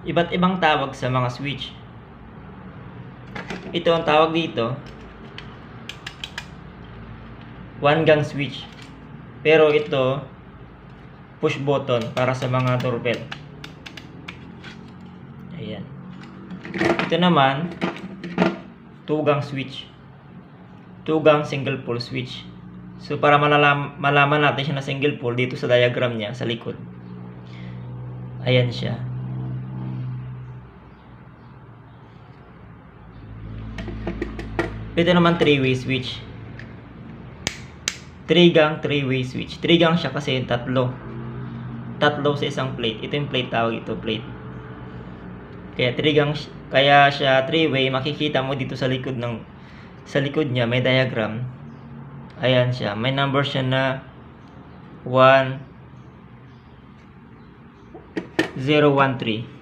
iba't ibang tawag sa mga switch. Ito ang tawag dito, one gang switch. Pero ito, push button para sa mga doorbell. Ayan. Ito naman, two gang switch. Two gang single pole switch. So para malaman natin siya na single pole dito sa diagram niya sa likod. Ayan siya. Ito naman three-way switch. 3 gang 3-way switch. 3 gang siya kasi tatlo sa isang plate. Ito yung plate, tawag ito plate. Kaya 3 gang, kaya siya 3-way. Makikita mo dito sa likod niya may diagram. Ayan siya, may number siya na 1013.